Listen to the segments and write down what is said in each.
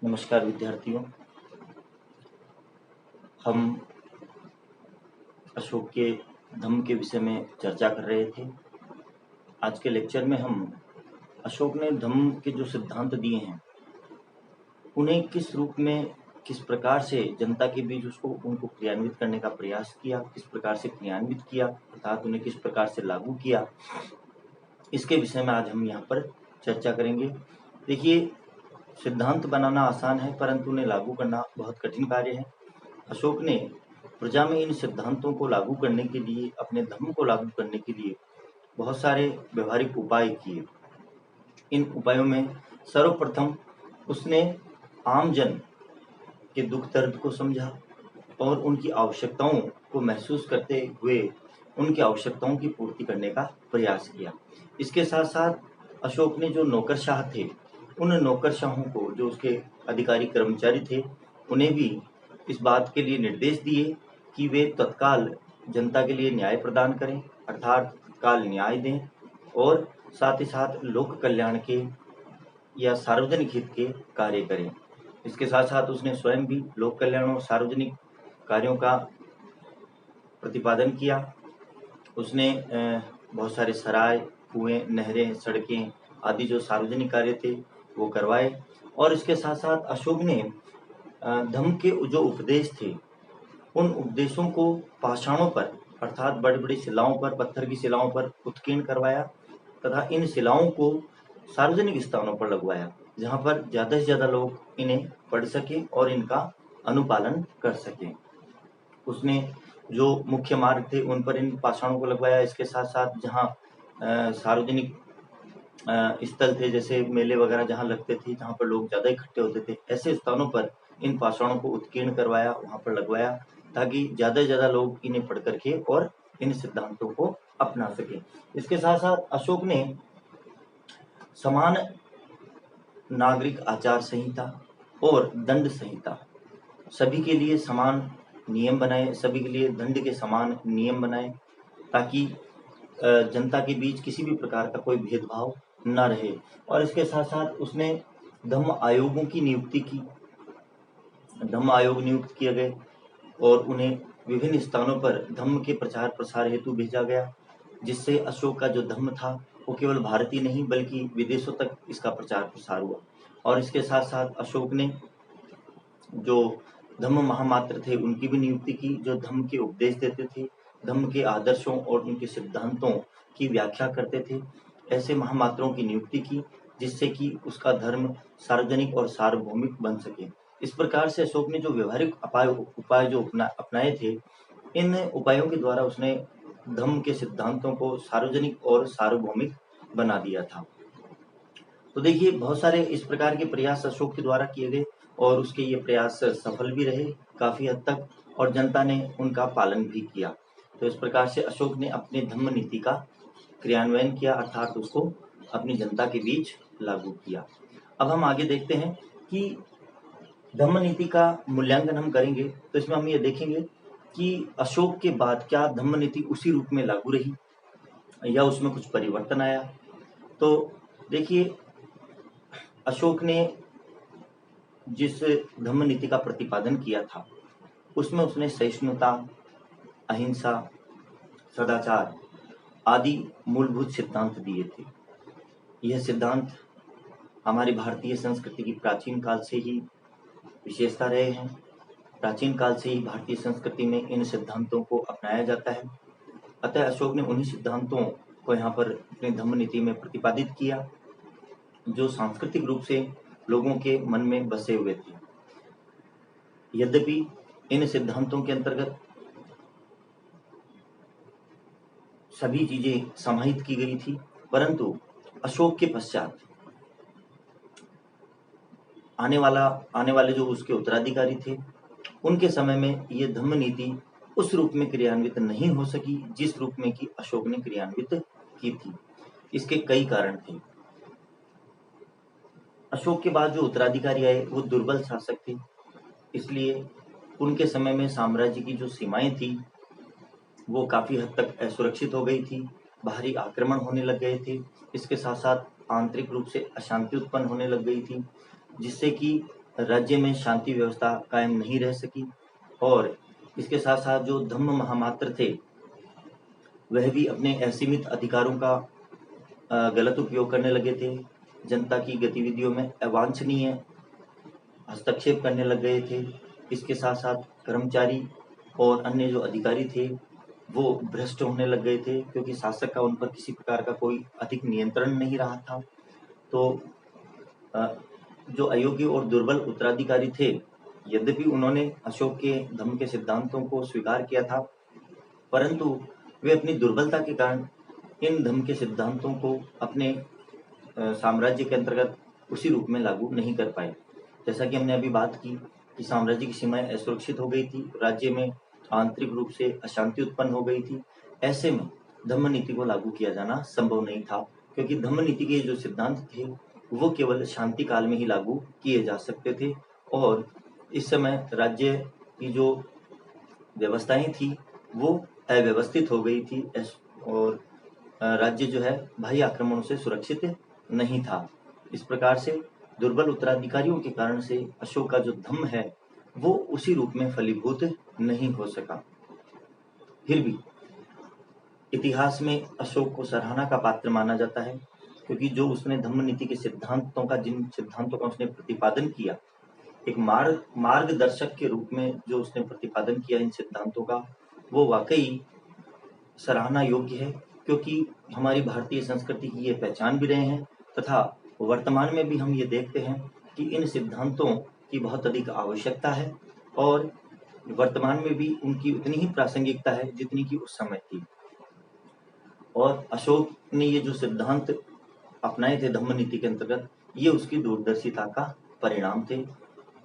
नमस्कार विद्यार्थियों। हम अशोक के धम्म के विषय में चर्चा कर रहे थे। आज के लेक्चर में हम अशोक ने धम्म के जो सिद्धांत दिए हैं उन्हें किस रूप में, किस प्रकार से जनता के बीच उनको क्रियान्वित करने का प्रयास किया, किस प्रकार से क्रियान्वित किया अर्थात उन्हें किस प्रकार से लागू किया, इसके विषय में आज हम यहाँ पर चर्चा करेंगे। देखिए, सिद्धांत बनाना आसान है परंतु उन्हें लागू करना बहुत कठिन कार्य है। अशोक ने प्रजा में इन सिद्धांतों को लागू करने के लिए, अपने धर्म को लागू करने के लिए बहुत सारे व्यवहारिक उपाय किए। इन उपायों में सर्वप्रथम उसने आम जन के दुख दर्द को समझा और उनकी आवश्यकताओं को महसूस करते हुए उनकी आवश्यकताओं की पूर्ति करने का प्रयास किया। इसके साथ साथ अशोक ने जो नौकरशाह थे, उन नौकरशाहों को, जो उसके अधिकारी कर्मचारी थे, उन्हें भी इस बात के लिए निर्देश दिए कि वे तत्काल जनता के लिए न्याय प्रदान करें अर्थात तत्काल न्याय दें और साथ ही साथ लोक कल्याण के या सार्वजनिक हित के कार्य करें। इसके साथ साथ उसने स्वयं भी लोक कल्याण और सार्वजनिक कार्यों का प्रतिपादन किया। उसने बहुत सारे सराय, कुएं, नहरें, सड़कें आदि जो सार्वजनिक कार्य थे वो करवाए। और इसके साथ साथ अशोक ने धम्म के जो उपदेश थे उन उपदेशों को पाषाणों पर अर्थात बड़ी बड़ी शिलाओं पर, पत्थर की शिलाओं पर उत्कीर्ण करवाया तथा इन शिलाओं को सार्वजनिक स्थानों पर लगवाया जहाँ पर ज़्यादा से ज़्यादा लोग इन्हें पढ़ सकें और इनका अनुपालन कर सकें। उसने जो मुख्य मार्ग थे उन पर इन पाषाणों को लगवाया। इसके साथ साथ जहाँ सार्वजनिक स्थल थे, जैसे मेले वगैरह जहाँ लगते थे, जहाँ पर लोग ज़्यादा इकट्ठे होते थे, ऐसे स्थानों पर इन पाषाणों को उत्कीर्ण करवाया, वहाँ पर लगवाया ताकि ज़्यादा से ज़्यादा लोग इन्हें पढ़ करके और इन सिद्धांतों को अपना सकें। इसके साथ साथ अशोक ने समान नागरिक आचार संहिता और दंड संहिता, सभी के लिए समान नियम बनाए, सभी के लिए दंड के समान नियम बनाए ताकि जनता के बीच किसी भी प्रकार का कोई भेदभाव न रहे। और इसके साथ साथ उसने धम्म आयोगों की नियुक्ति की। धम्म आयोग नियुक्त किए गए और उन्हें विभिन्न स्थानों पर धम्म के प्रचार प्रसार हेतु भेजा गया, जिससे अशोक का जो धम्म था वो केवल भारत ही नहीं बल्कि विदेशों तक इसका प्रचार प्रसार हुआ। और इसके साथ साथ अशोक ने जो धम्म महामात्र थे उनकी भी नियुक्ति की, जो धम्म के उपदेश देते थे, धम्म के आदर्शों और उनके सिद्धांतों की व्याख्या करते थे। ऐसे महामात्रों की नियुक्ति की जिससे कि उसका धर्म सार्वजनिक और सार्वभौमिक बन सके। इस प्रकार से अशोक ने जो व्यवहारिक उपाय जो अपनाए थे, इन उपायों के द्वारा उसने धम्म के सिद्धांतों को सार्वजनिक और सार्वभौमिक बना दिया था। तो देखिए, बहुत सारे इस प्रकार के प्रयास अशोक के द्वारा किए गए और उसके ये प्रयास सफल भी रहे काफ़ी हद तक और जनता ने उनका पालन भी किया। तो इस प्रकार से अशोक ने अपने धम्म नीति का क्रियान्वयन किया अर्थात उसको अपनी जनता के बीच लागू किया। अब हम आगे देखते हैं कि धम्म नीति का मूल्यांकन हम करेंगे तो इसमें हम ये देखेंगे कि अशोक के बाद क्या धम्म नीति उसी रूप में लागू रही या उसमें कुछ परिवर्तन आया। तो देखिए, अशोक ने जिस धम्म नीति का प्रतिपादन किया था उसमें उसने सहिष्णुता, अहिंसा, सदाचार आदि मूलभूत सिद्धांत दिए थे। यह सिद्धांत हमारी भारतीय संस्कृति की प्राचीन काल से ही विशेषता रहे हैं। प्राचीन काल से ही भारतीय संस्कृति में इन सिद्धांतों को अपनाया जाता है। अतः अशोक ने उन्हीं सिद्धांतों को यहाँ पर अपनी धम्म नीति में प्रतिपादित किया जो सांस्कृतिक रूप से लोगों के मन में बसे हुए थे। यद्यपि इन सिद्धांतों के अंतर्गत सभी चीजें समाहित की गई थी, परंतु अशोक के पश्चात आने वाले जो उसके उत्तराधिकारी थे उनके समय में ये धम्म नीति उस रूप में क्रियान्वित नहीं हो सकी जिस रूप में कि अशोक ने क्रियान्वित की थी। इसके कई कारण थे। अशोक के बाद जो उत्तराधिकारी आए वो दुर्बल शासक थे, इसलिए उनके समय में साम्राज्य की जो सीमाएं थी वो काफ़ी हद तक असुरक्षित हो गई थी, बाहरी आक्रमण होने लग गए थे। इसके साथ साथ आंतरिक रूप से अशांति उत्पन्न होने लग गई थी, जिससे कि राज्य में शांति व्यवस्था कायम नहीं रह सकी और इसके साथ साथ जो धम्म महामात्र थे वह भी अपने असीमित अधिकारों का गलत उपयोग करने लगे थे। जनता की गतिविधियों में अवांछनीय हस्तक्षेप करने लग गए थे। इसके साथ साथ कर्मचारी और अन्य जो अधिकारी थे वो भ्रष्ट होने लग गए थे, क्योंकि शासक का उन पर किसी प्रकार का कोई अधिक नियंत्रण नहीं रहा था। तो जो अयोग्य और दुर्बल उत्तराधिकारी थे, यद्यपि उन्होंने अशोक के धम्म के सिद्धांतों को स्वीकार किया था, परंतु वे अपनी दुर्बलता के कारण इन धम्म के सिद्धांतों को अपने साम्राज्य के अंतर्गत उसी रूप में लागू नहीं कर पाए। जैसा कि हमने अभी बात की कि साम्राज्य की सीमाएं असुरक्षित हो गई थी, राज्य में आंतरिक रूप से अशांति उत्पन्न हो गई थी। ऐसे में धम्म नीति को लागू किया जाना संभव नहीं था, क्योंकि धम्म नीति के जो सिद्धांत थे वो केवल शांति काल में ही लागू किए जा सकते थे और इस समय राज्य की जो व्यवस्थाएं थी वो अव्यवस्थित हो गई थी और राज्य जो है बाह्य आक्रमणों से सुरक्षित नहीं था। इस प्रकार से दुर्बल उत्तराधिकारियों के कारण से अशोक का जो धम्म है वो उसी रूप में फलीभूत नहीं हो सका। फिर भी इतिहास में अशोक को सराहना का पात्र माना जाता है, क्योंकि जो उसने धम्म नीति के जिन सिद्धांतों का उसने प्रतिपादन किया, एक मार्गदर्शक के रूप में जो उसने प्रतिपादन किया इन सिद्धांतों का, वो वाकई सराहना योग्य है, क्योंकि हमारी भारतीय संस्कृति की ये पहचान भी रहे हैं तथा वर्तमान में भी हम ये देखते हैं कि इन सिद्धांतों की बहुत अधिक आवश्यकता है और वर्तमान में भी उनकी उतनी ही प्रासंगिकता है जितनी कि उस समय थी। और अशोक ने ये जो सिद्धांत अपनाए थे धम्म नीति के अंतर्गत, ये उसकी दूरदर्शिता का परिणाम थे।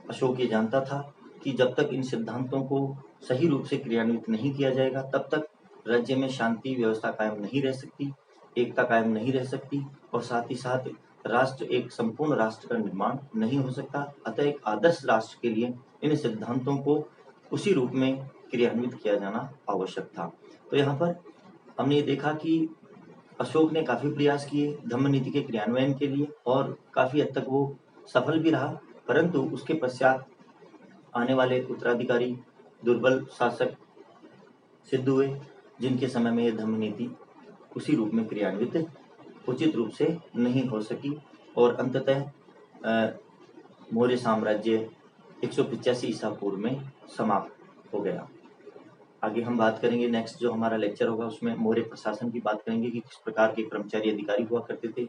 अशोक ये जानता था कि जब तक इन सिद्धांतों को सही रूप से क्रियान्वित नहीं किया जाएगा तब तक राज्य में शांति व्यवस्था कायम नहीं रह सकती, एकता कायम नहीं रह सकती और साथ ही साथ राष्ट्र एक संपूर्ण राष्ट्र का निर्माण नहीं हो सकता। अतः एक आदर्श राष्ट्र के लिए इन सिद्धांतों को उसी रूप में क्रियान्वित किया जाना आवश्यक था। तो यहाँ पर हमने ये देखा कि अशोक ने काफी प्रयास किए धम्म नीति के क्रियान्वयन के लिए और काफी हद तक वो सफल भी रहा, परंतु उसके पश्चात आने वाले उत्तराधिकारी दुर्बल शासक सिद्ध हुए, जिनके समय में यह धम्म नीति उसी रूप में क्रियान्वित उचित रूप से नहीं हो सकी और अंततः मौर्य साम्राज्य 185 ईसा पूर्व में समाप्त हो गया। आगे हम बात करेंगे, नेक्स्ट जो हमारा लेक्चर होगा उसमें मौर्य प्रशासन की बात करेंगे कि किस प्रकार के कर्मचारी अधिकारी हुआ करते थे,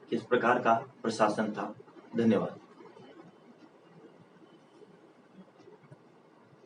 किस प्रकार का प्रशासन था। धन्यवाद।